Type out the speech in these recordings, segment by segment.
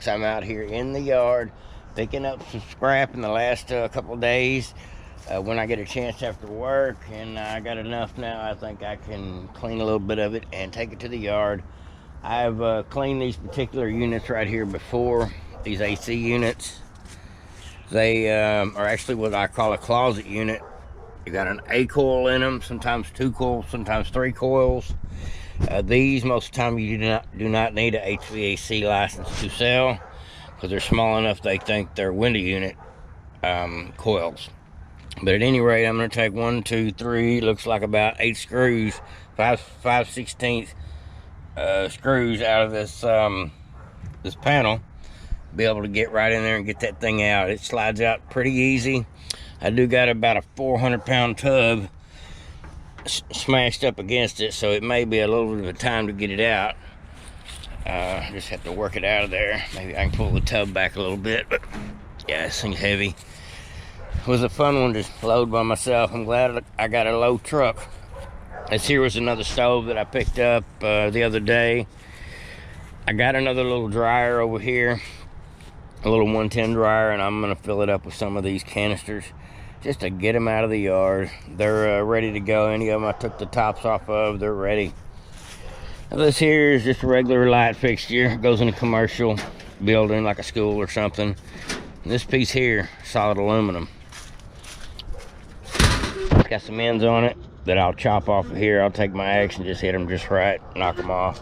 I'm out here in the yard picking up some scrap in the last couple of days when I get a chance after work, and I got enough now. I think I can clean a little bit of it and take it to the yard. I've cleaned these particular units right here before, these AC units. They are actually what I call a closet unit. You got an A coil in them, sometimes 2 coils, sometimes 3 coils. These, most of the time, you do not need a HVAC license to sell, because they're small enough they think they're window unit coils. But at any rate, I'm going to take 1, 2, 3, looks like about 8 screws, 5/16 screws out of this this panel. Be able to get right in there and get that thing out. It slides out pretty easy. I do got about a 400-pound tub smashed up against it, so it may be a little bit of a time to get it out. Just have to work it out of there. Maybe I can pull the tub back a little bit, but yeah, this thing's heavy. It was a fun one to load by myself. I'm glad I got a low truck. This here was another stove that I picked up the other day. I got another little dryer over here, a little 110 dryer, and I'm gonna fill it up with some of these canisters just to get them out of the yard. They're ready to go. Any of them I took the tops off of, they're ready. Now this here is just a regular light fixture. It goes in a commercial building like a school or something. And this piece here, solid aluminum. It's got some ends on it that I'll chop off of here. I'll take my axe and just hit them just right, knock them off.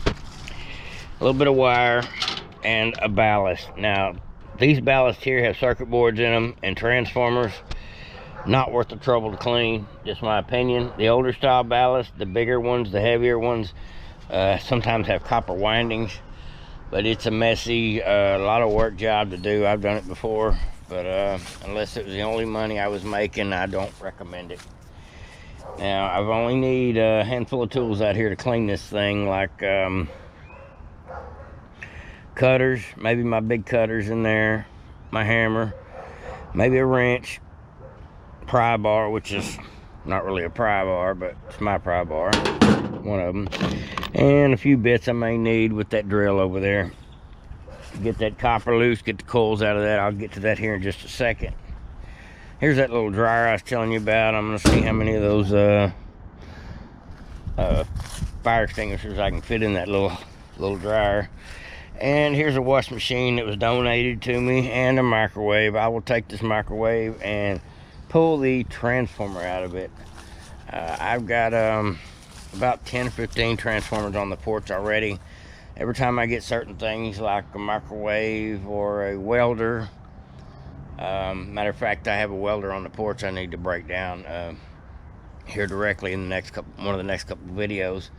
A little bit of wire and a ballast. Now, these ballasts here have circuit boards in them and transformers. Not worth the trouble to clean, just my opinion. The older style ballast, the bigger ones, the heavier ones, sometimes have copper windings, but it's a messy, a lot of work job to do. I've done it before, but unless it was the only money I was making, I don't recommend it. Now, I've only need a handful of tools out here to clean this thing, like cutters, maybe my big cutters in there, my hammer, maybe a wrench, pry bar, which is not really a pry bar, but it's my pry bar, one of them, and a few bits I may need with that drill over there. Get that copper loose, get the coils out of that. I'll get to that here in just a second. Here's that little dryer I was telling you about. I'm going to see how many of those fire extinguishers I can fit in that little dryer. And here's a wash machine that was donated to me, and a microwave. I will take this microwave and pull the transformer out of it. I've got about 10 or 15 transformers on the porch already. Every time I get certain things like a microwave or a welder, matter of fact, I have a welder on the porch I need to break down here directly in the next one of the next couple of videos.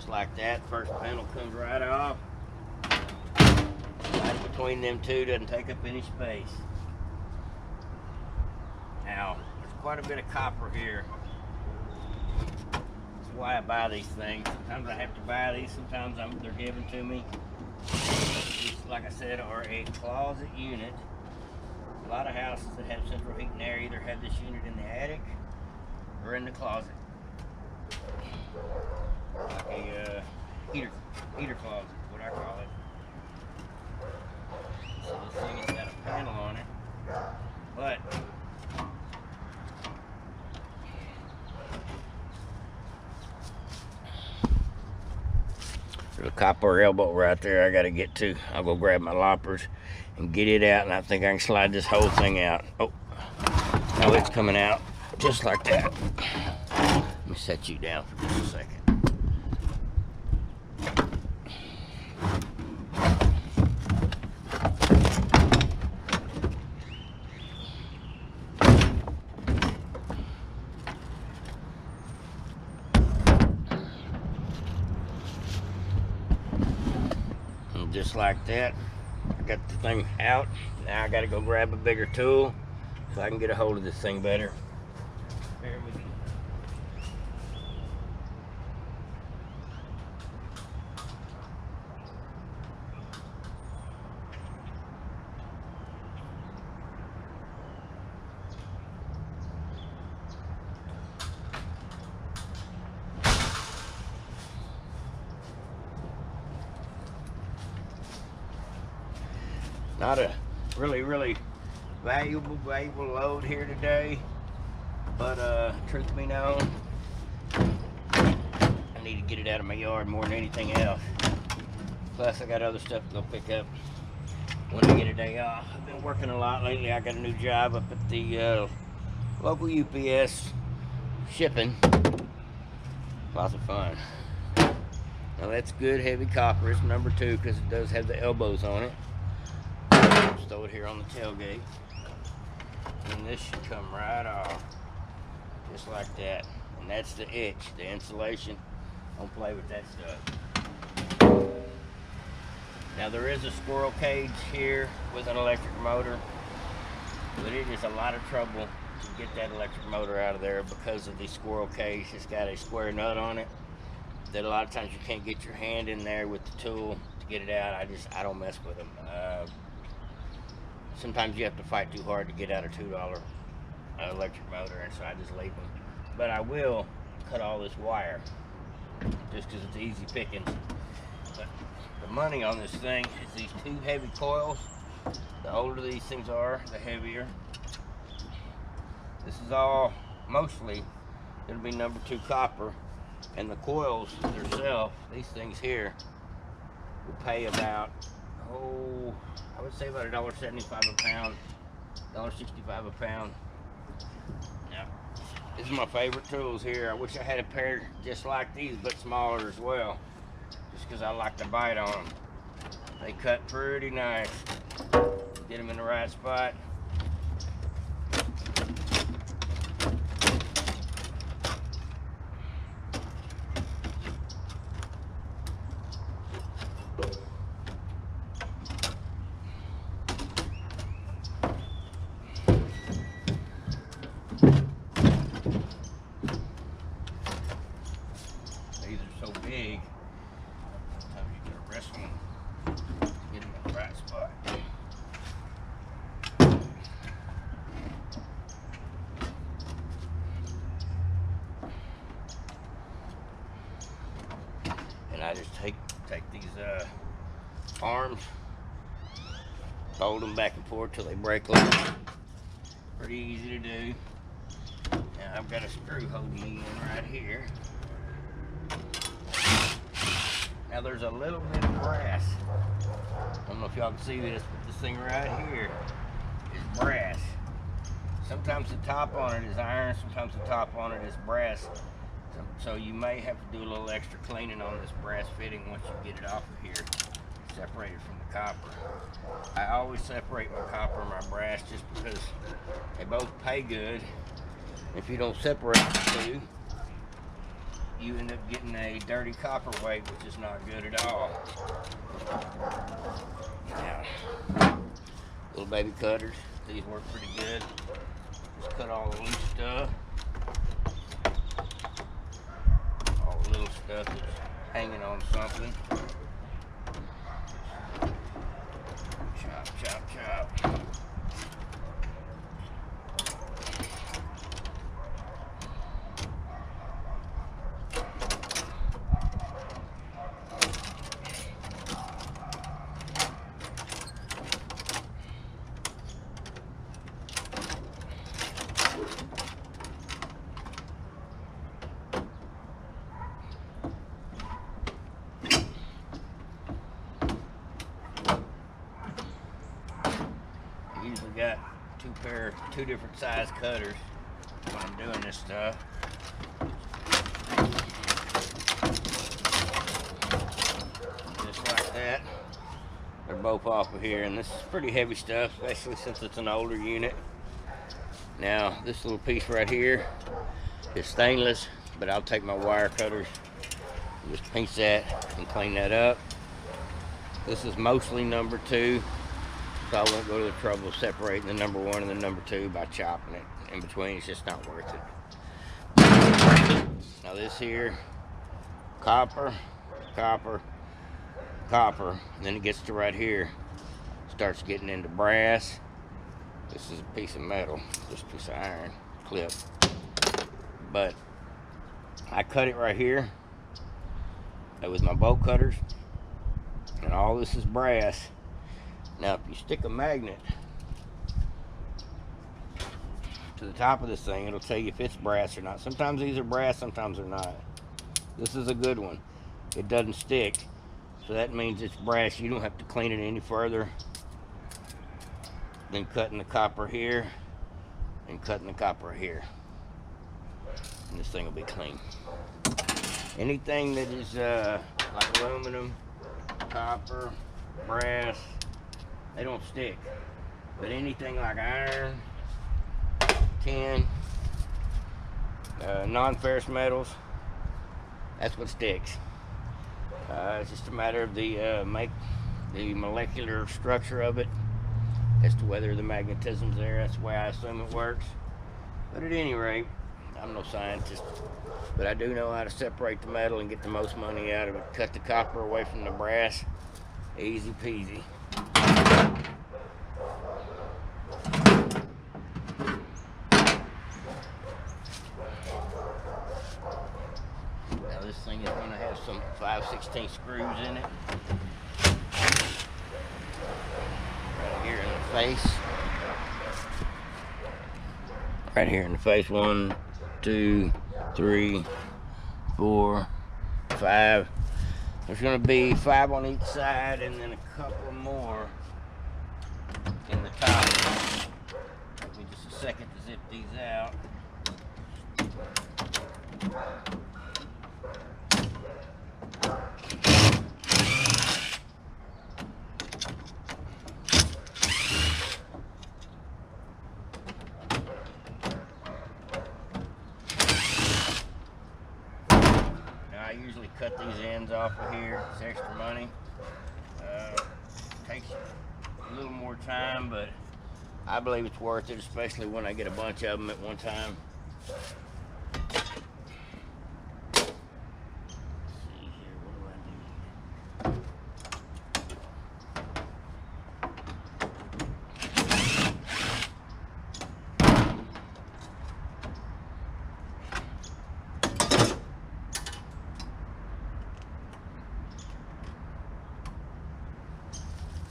Like that, first panel comes right off. Right between them two, doesn't take up any space. Now, there's quite a bit of copper here. That's why I buy these things. Sometimes I have to buy these, sometimes they're given to me. These, like I said, are a closet unit. A lot of houses that have central heat and air either have this unit in the attic or in the closet. Like a heater closet, what I call it. So this thing has got a panel on it, but there's a copper elbow right there I got to get to. I'll go grab my loppers and get it out, and I think I can slide this whole thing out. Oh, now it's coming out just like that. Let me set you down for just a second. And just like that, I got the thing out. Now I got to go grab a bigger tool so I can get a hold of this thing better. Bear with me. Not a really valuable load here today, but truth be known, I need to get it out of my yard more than anything else. Plus I got other stuff to go pick up when I get a day off. I've been working a lot lately. I got a new job up at the local UPS shipping. Lots of fun. Now that's good heavy copper. It's number 2 because it does have the elbows on it. Just throw it here on the tailgate. And this should come right off. Just like that. And that's the itch, the insulation. Don't play with that stuff. Now there is a squirrel cage here with an electric motor. But it is a lot of trouble to get that electric motor out of there because of the squirrel cage. It's got a square nut on it that a lot of times you can't get your hand in there with the tool to get it out. I don't mess with them. Sometimes you have to fight too hard to get out a $2 electric motor, and so I just leave them. But I will cut all this wire just because it's easy pickings. But the money on this thing is these 2 heavy coils. The older these things are, the heavier. This is all mostly going to be number 2 copper, and the coils themselves, these things here, will pay about, I would say about $1.75 a pound, $1.65 a pound. Now, this is my favorite tools here. I wish I had a pair just like these, but smaller as well, just because I like to bite on them. They cut pretty nice. Get them in the right spot. These are so big, sometimes you gotta wrestle them to get them in the right spot. And I just take these arms, fold them back and forth till they break loose. Pretty easy to do. Now I've got a screw holding me in right here. Now there's a little bit of brass. I don't know if y'all can see this, but this thing right here is brass. Sometimes the top on it is iron, sometimes the top on it is brass. So you may have to do a little extra cleaning on this brass fitting once you get it off of here, separated from the copper. I always separate my copper and my brass just because they both pay good. If you don't separate the two, you end up getting a dirty copper weight, which is not good at all. Now, little baby cutters, these work pretty good. Just cut all the loose stuff. All the little stuff that's hanging on something. Chop, chop, chop. Usually got two different size cutters when I'm doing this stuff. Just like that. They're both off of here, and this is pretty heavy stuff, especially since it's an older unit. Now, this little piece right here is stainless, but I'll take my wire cutters and just pinch that and clean that up. This is mostly number 2. So I won't go to the trouble of separating the number 1 and the number 2 by chopping it in between. It's just not worth it. Now this here, copper, copper, copper. And then it gets to right here, starts getting into brass. This is a piece of metal, just a piece of iron clip. But I cut it right here with my bolt cutters, and all this is brass. Now, if you stick a magnet to the top of this thing, it'll tell you if it's brass or not. Sometimes these are brass, sometimes they're not. This is a good one. It doesn't stick, so that means it's brass. You don't have to clean it any further than cutting the copper here and cutting the copper here, and this thing will be clean. Anything that is like aluminum, copper, brass, they don't stick. But anything like iron, tin, non-ferrous metals, that's what sticks. It's just a matter of the molecular structure of it as to whether the magnetism's there. That's the way I assume it works. But at any rate, I'm no scientist, but I do know how to separate the metal and get the most money out of it. Cut the copper away from the brass, easy peasy. Now this thing is going to have some 5/16 screws in it. Right here in the face. Right here in the face. 1, 2, 3, 4, 5. There's going to be 5 on each side and then a couple more in the top. Give me just a second to zip these out. I usually cut these ends off of here. It's extra money. Takes a little more time, but I believe it's worth it, especially when I get a bunch of them at one time. Let's see here, what do I do?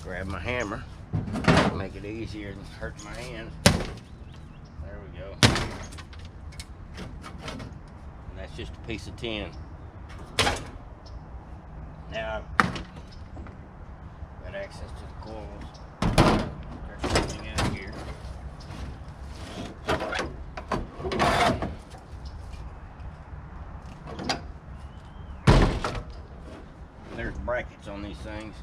Grab my hammer, make it easier than hurting my hands. There we go. And that's just a piece of tin. Now I've got access to the coils. Stretch everything out here. And there's brackets on these things.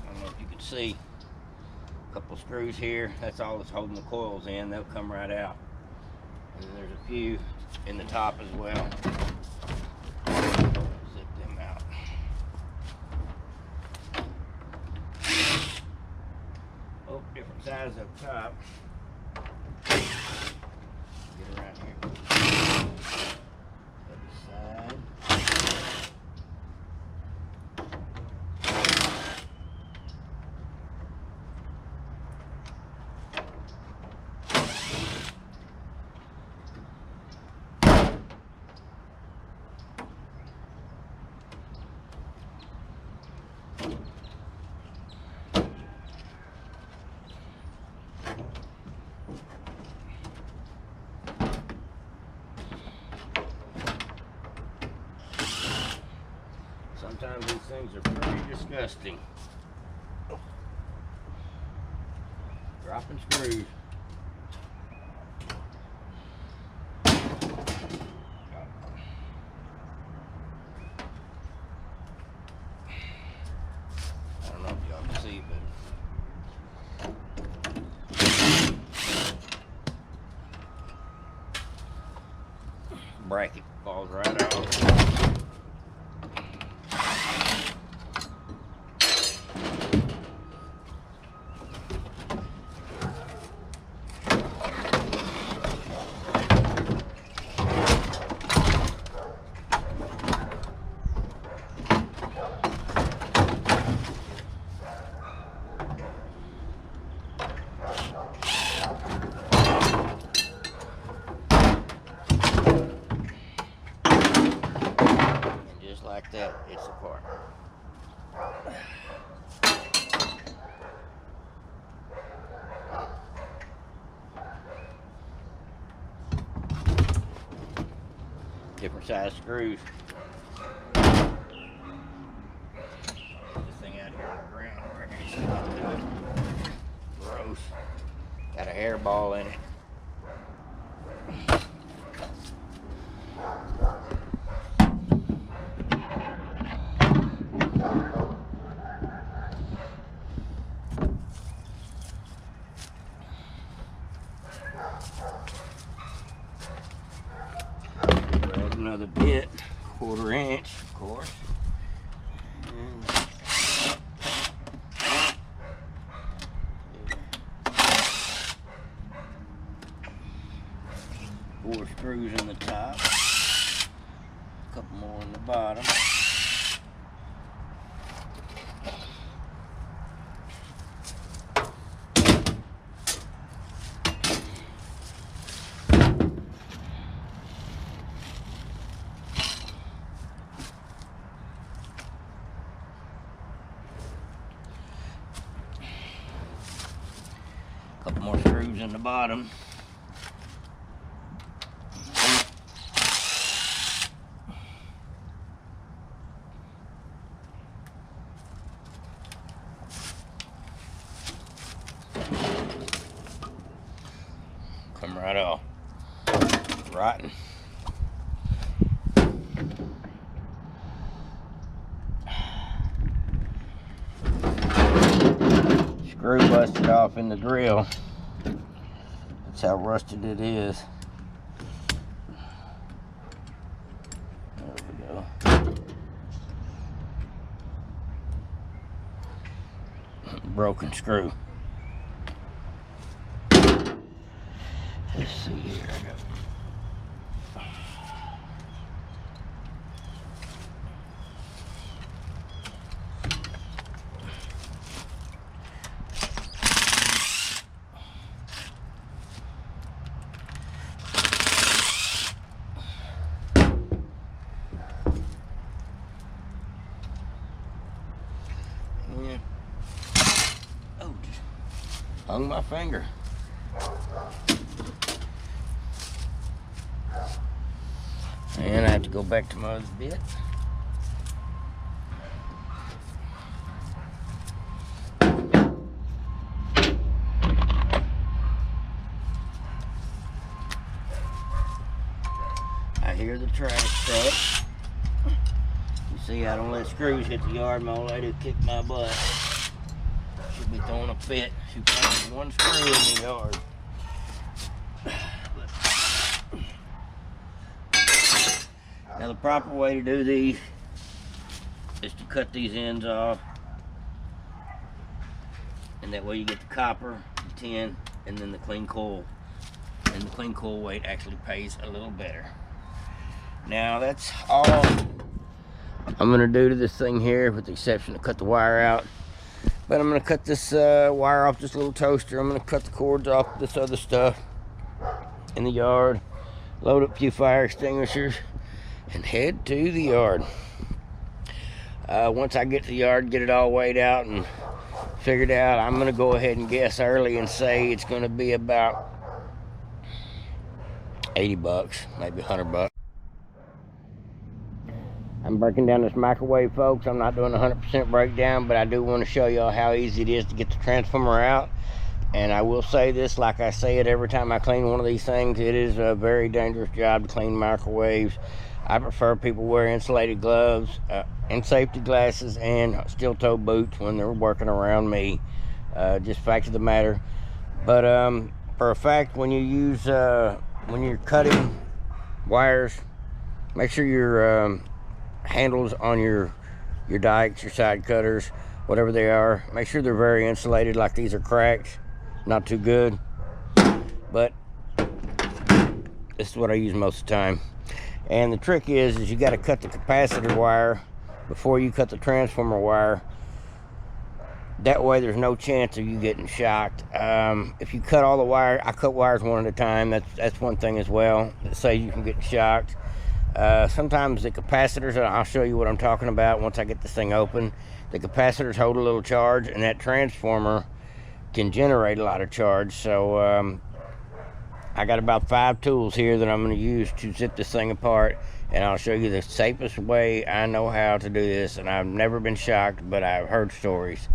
I don't know if you can see a couple screws here. That's all that's holding the coils in. They'll come right out. And then there's a few in the top as well. Zip them out. Oh, different size up top. Get around here. Other side. Sometimes these things are pretty disgusting. Dropping screws. I don't know if y'all can see, but bracket falls right off. Like that, it's apart. size screws. This thing out here on the ground already. Gross. Got a hairball in it. Grab another bit, 1/4 inch, of course. And 4 screws in the top, a couple more in the bottom. Couple more screws in the bottom. Come right off. Rotten. Screw busted off in the grill. That's how rusted it is. There we go. Broken screw. Let's see here. Yeah. Oh, just hung my finger. And I have to go back to my other bit. I hear the trash truck. You see, I don't let screws hit the yard. My old lady kicked my butt. She'll be throwing a fit. She found 1 screw in the yard. Now the proper way to do these is to cut these ends off, and that way you get the copper, the tin, and then the clean coil. And the clean coil weight actually pays a little better. Now that's all I'm gonna do to this thing here, with the exception of cut the wire out. But I'm gonna cut this wire off this little toaster. I'm gonna cut the cords off this other stuff in the yard, load up a few fire extinguishers, and head to the yard. Once I get to the yard, get it all weighed out and figured out, I'm gonna go ahead and guess early and say it's gonna be about 80 bucks, maybe 100 bucks. I'm breaking down this microwave, folks. I'm not doing a 100% breakdown, but I do want to show y'all how easy it is to get the transformer out. And I will say this, like I say it every time I clean one of these things, it is a very dangerous job to clean microwaves. I prefer people wear insulated gloves and safety glasses and steel-toe boots when they're working around me. Just fact of the matter. But for a fact, when you're cutting wires, make sure your handles on your dikes, your side cutters, whatever they are, make sure they're very insulated. Like these are cracked, not too good, but this is what I use most of the time. And the trick is you got to cut the capacitor wire before you cut the transformer wire. That way there's no chance of you getting shocked. If you cut all the wire, I cut wires one at a time. That's one thing as well that saves you from getting shocked. Sometimes the capacitors, and I'll show you what I'm talking about once I get this thing open, the capacitors hold a little charge, and that transformer can generate a lot of charge. So I got about 5 tools here that I'm going to use to zip this thing apart, and I'll show you the safest way I know how to do this. And I've never been shocked, but I've heard stories.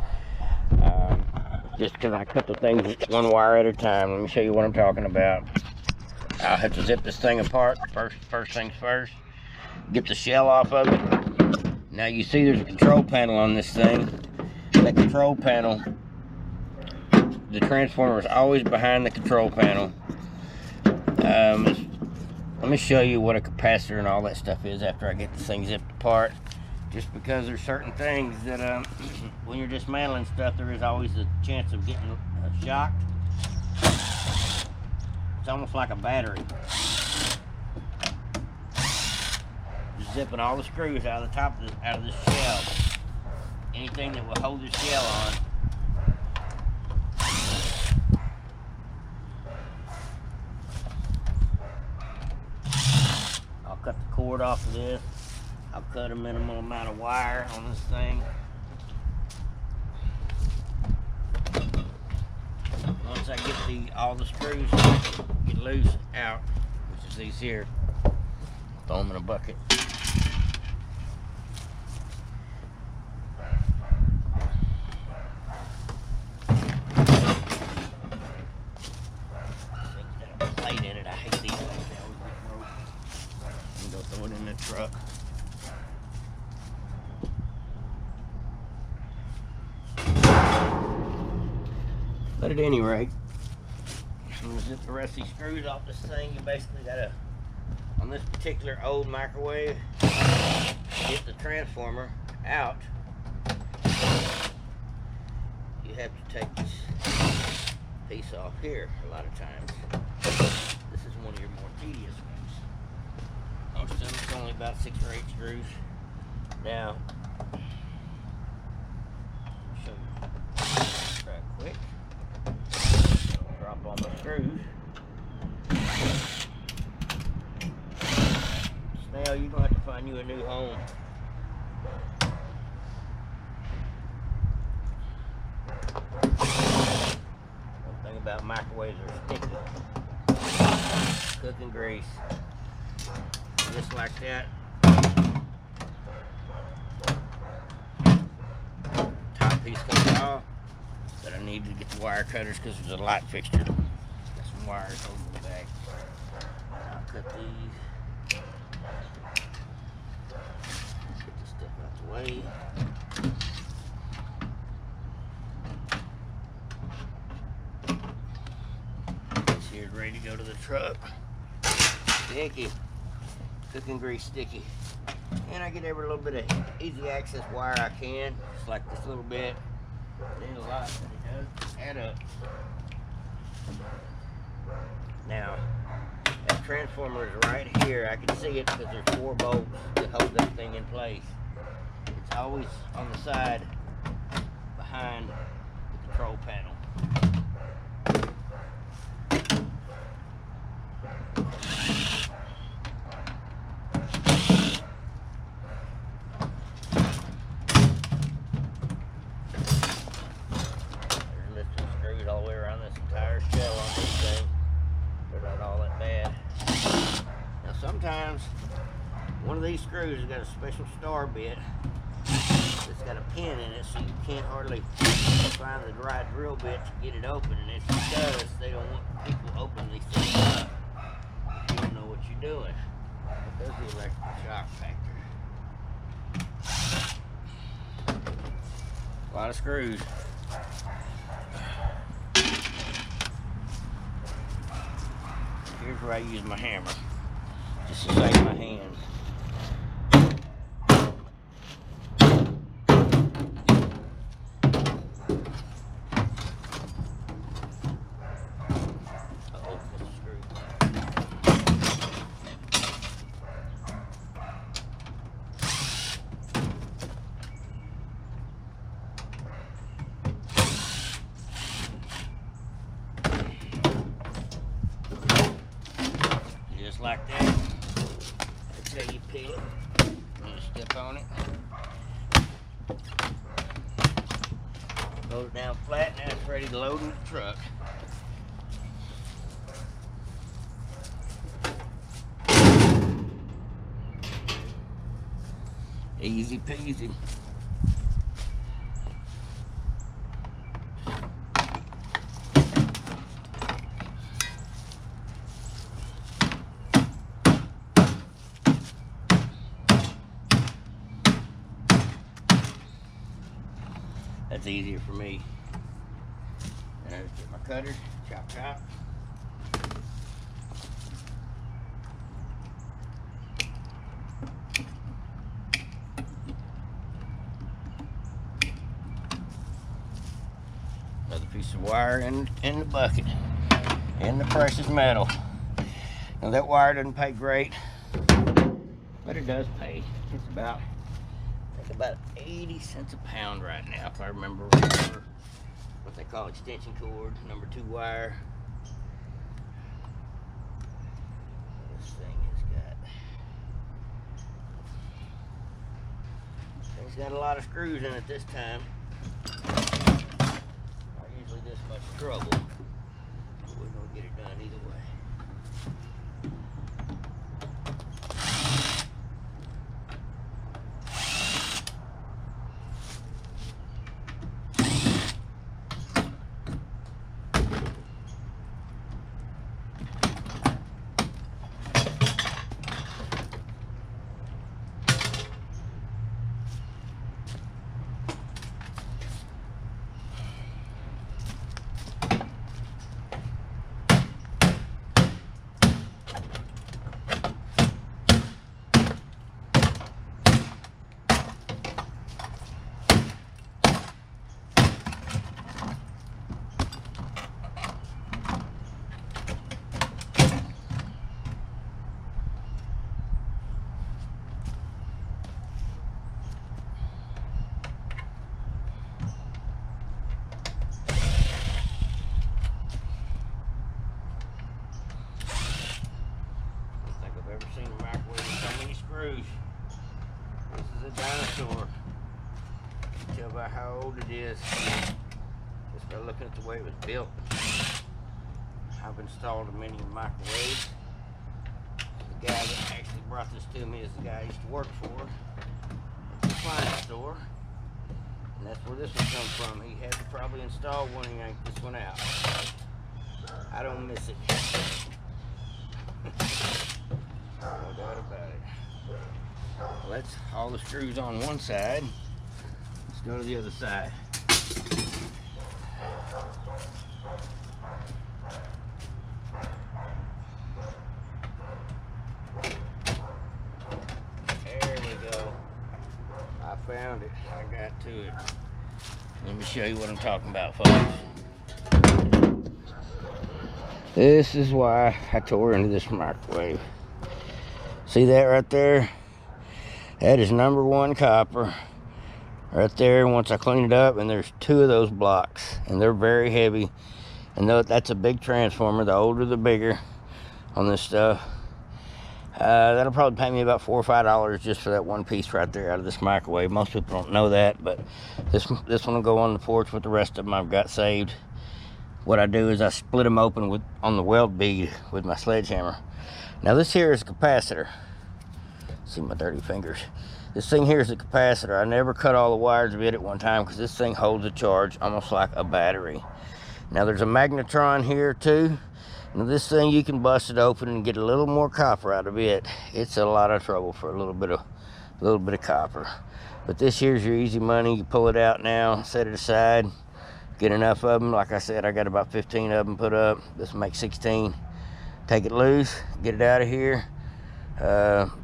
Just because I cut the things one wire at a time. Let me show you what I'm talking about. I'll have to zip this thing apart. First things first. Get the shell off of it. Now you see there's a control panel on this thing. That control panel, the transformer is always behind the control panel. Let me show you what a capacitor and all that stuff is after I get this thing zipped apart. Just because there's certain things that when you're dismantling stuff, there is always a chance of getting shocked. It's almost like a battery. Just zipping all the screws out of the top of out of this shell. Anything that will hold this shell on. I'll cut the cord off of this. I'll cut a minimal amount of wire on this thing. Once I get all the screws get loose out, which is these here, throw them in a bucket. Plate in it. I hate these things. They always get broke. I'm gonna go throw it in the truck. But at any rate, I'm going to zip the rest of these screws off this thing. You basically got to, on this particular old microwave, get the transformer out. You have to take this piece off here a lot of times. This is one of your more tedious ones. Most of them it's only about 6 or 8 screws. Now, I'll show you right quick. Drop all my screws. Snail, you're going to have to find you a new home. One thing about microwaves, are sticky. Cooking grease. Just like that. Top piece comes off. But I need to get the wire cutters because there's a light fixture. Got some wires over the back. I'll cut these. Get this stuff out the way. This here's ready to go to the truck. Sticky. Cooking grease sticky. And I get every little bit of easy access wire I can. Just like this little bit. It ain't a lot, but it does add up. Now, that transformer is right here. I can see it because there's 4 bolts that hold that thing in place. It's always on the side behind the control panel. All the way around this entire shell on this thing. They're not all that bad. Now sometimes one of these screws has got a special star bit. It's got a pin in it, so you can't hardly find the right drill bit to get it open. And it's because they don't want people opening these things up if you don't know what you're doing. But there's the electrical shock factor. A lot of screws. Here's where I use my hammer, just to save my hands. Uh-oh, that's a screw. Just like that. That's how you peel it. You step on it. Load it down flat. Now it's ready to load in the truck. Easy peasy. That's easier for me. And I just get my cutter, chop, chop. Another piece of wire in the bucket, in the precious metal. Now that wire doesn't pay great, but it does pay. It's about, I think about 80 cents a pound right now, if I remember what they call extension cord, number 2 wire. This thing has got a lot of screws in it this time. Not usually this much trouble, but we're gonna get it done either way. This is a dinosaur. You can tell by how old it is just by looking at the way it was built. I've installed many microwaves. The guy that actually brought this to me is the guy I used to work for at the appliance store, and that's where this one comes from. He had to probably install one and yank this one out. I don't miss it. No doubt about it. Well, that's all the screws on one side. Let's go to the other side. There we go. I found it. I got to it. Let me show you what I'm talking about, folks. This is why I tore into this microwave. See that right there? That is number 1 copper right there. Once I clean it up, and there's 2 of those blocks, and they're very heavy, and that's a big transformer. The older the bigger on this stuff. That'll probably pay me about $4 or $5 just for that one piece right there out of this microwave. Most people don't know that, but this one will go on the porch with the rest of them I've got saved. What I do is I split them open on the weld bead with my sledgehammer. Now this here is a capacitor. See my dirty fingers. This thing here is a capacitor. I never cut all the wires of it at one time because this thing holds a charge almost like a battery. Now there's a magnetron here too. Now this thing, you can bust it open and get a little more copper out of it. It's a lot of trouble for a little bit of copper. But this here's your easy money. You pull it out now, set it aside, get enough of them. Like I said, I got about 15 of them put up. This will make 16. Take it loose, get it out of here,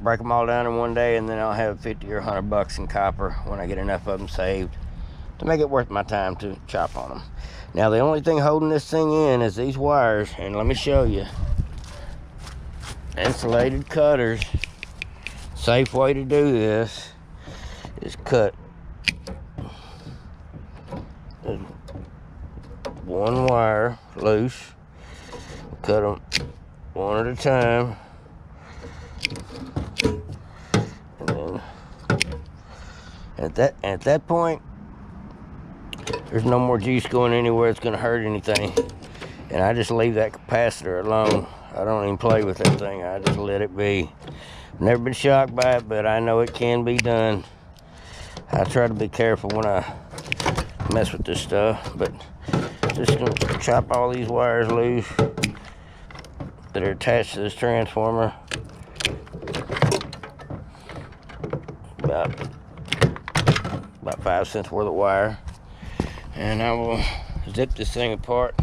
break them all down in one day, and then I'll have 50 or 100 bucks in copper when I get enough of them saved to make it worth my time to chop on them. Now the only thing holding this thing in is these wires, and let me show you. Insulated cutters. Safe way to do this is cut one wire loose, cut them one at a time, and then at that point, there's no more juice going anywhere that's going to hurt anything, and I just leave that capacitor alone. I don't even play with that thing. I just let it be. Never been shocked by it, but I know it can be done. I try to be careful when I mess with this stuff, but just gonna chop all these wires loose that are attached to this transformer. About 5 cents worth of wire, and I will zip this thing apart,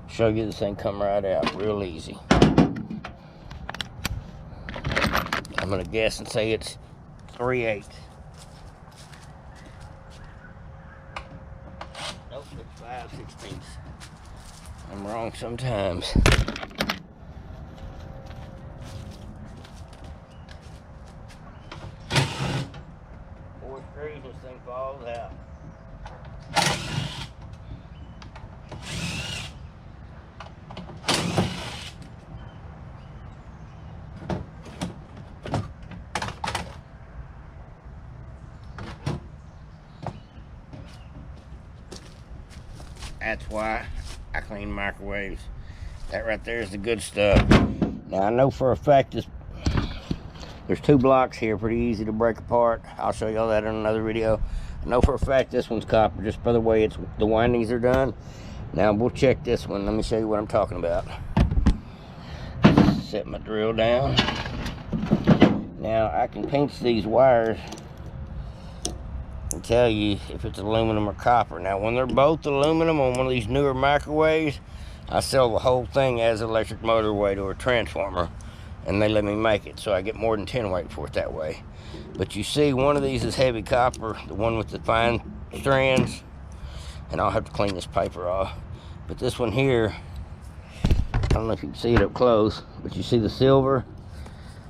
show you this thing come right out real easy. I'm gonna guess and say it's 3/8. Nope, it's 5/16. I'm wrong sometimes. Four screws, this thing falls out. That's why I clean microwaves. That right there is the good stuff. Now I know for a fact there's 2 blocks here, pretty easy to break apart. I'll show y'all that in another video. I know for a fact this one's copper, just by the way the windings are done. Now we'll check this one. Let me show you what I'm talking about. Set my drill down. Now I can pinch these wires and tell you if it's aluminum or copper. Now when they're both aluminum on one of these newer microwaves, I sell the whole thing as electric motor weight or a transformer, and they let me make it, so I get more than 10 weight for it that way. But you see, one of these is heavy copper, the one with the fine strands, and I'll have to clean this paper off. But this one here, I don't know if you can see it up close, but you see the silver?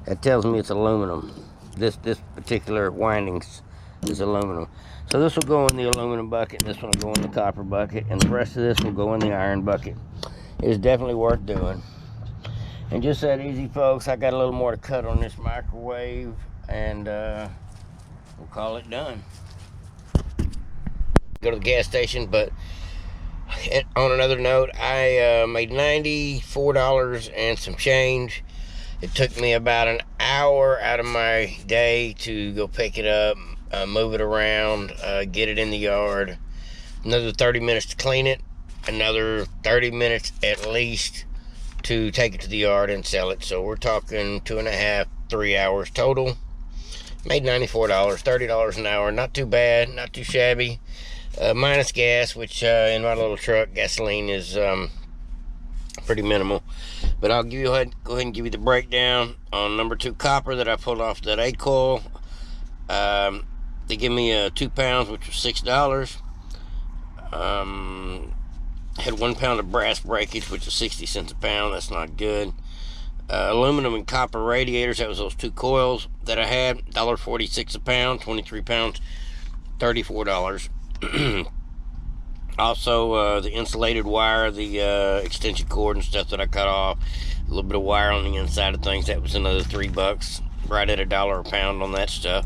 That tells me it's aluminum. This particular windings is aluminum. So this will go in the aluminum bucket, this one will go in the copper bucket, and the rest of this will go in the iron bucket. It is definitely worth doing. And just that easy, folks. I got a little more to cut on this microwave, and we'll call it done. Go to the gas station, but on another note, I made $94 and some change. It took me about an hour out of my day to go pick it up, move it around, get it in the yard. Another 30 minutes to clean it. Another 30 minutes at least to take it to the yard and sell it. So we're talking 2.5, 3 hours total. Made $94, $30 an hour. Not too bad, not too shabby. Minus gas, which in my little truck, gasoline is pretty minimal. But I'll go ahead and give you the breakdown on number 2 copper that I pulled off that A coil. They give me 2 pounds, which was $6. Had 1 pound of brass breakage, which is 60 cents a pound. That's not good. Aluminum and copper radiators, that was those 2 coils that I had. $1.46 a pound, 23 pounds, $34. Also, the insulated wire, the extension cord and stuff that I cut off. A little bit of wire on the inside of things. That was another $3. Right at $1 a pound on that stuff.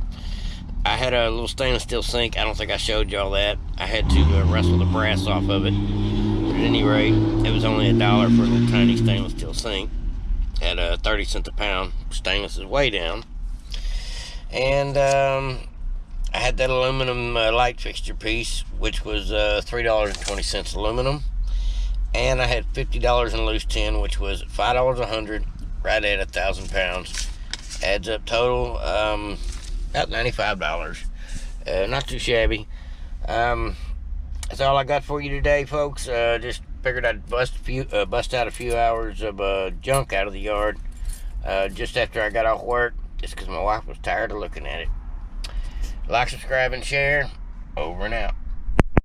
I had a little stainless steel sink. I don't think I showed y'all that. I had to wrestle the brass off of it. But at any rate, it was only $1 for a little tiny stainless steel sink. At 30 cents a pound. Stainless is way down. And I had that aluminum light fixture piece, which was $3.20 aluminum. And I had $50 in loose tin, which was $5 a hundred, right at 1,000 pounds. Adds up total about $95. Not too shabby. That's all I got for you today, folks. Just figured I'd bust out a few hours of junk out of the yard just after I got off work, just because my wife was tired of looking at it. Like, subscribe, and share. Over and out.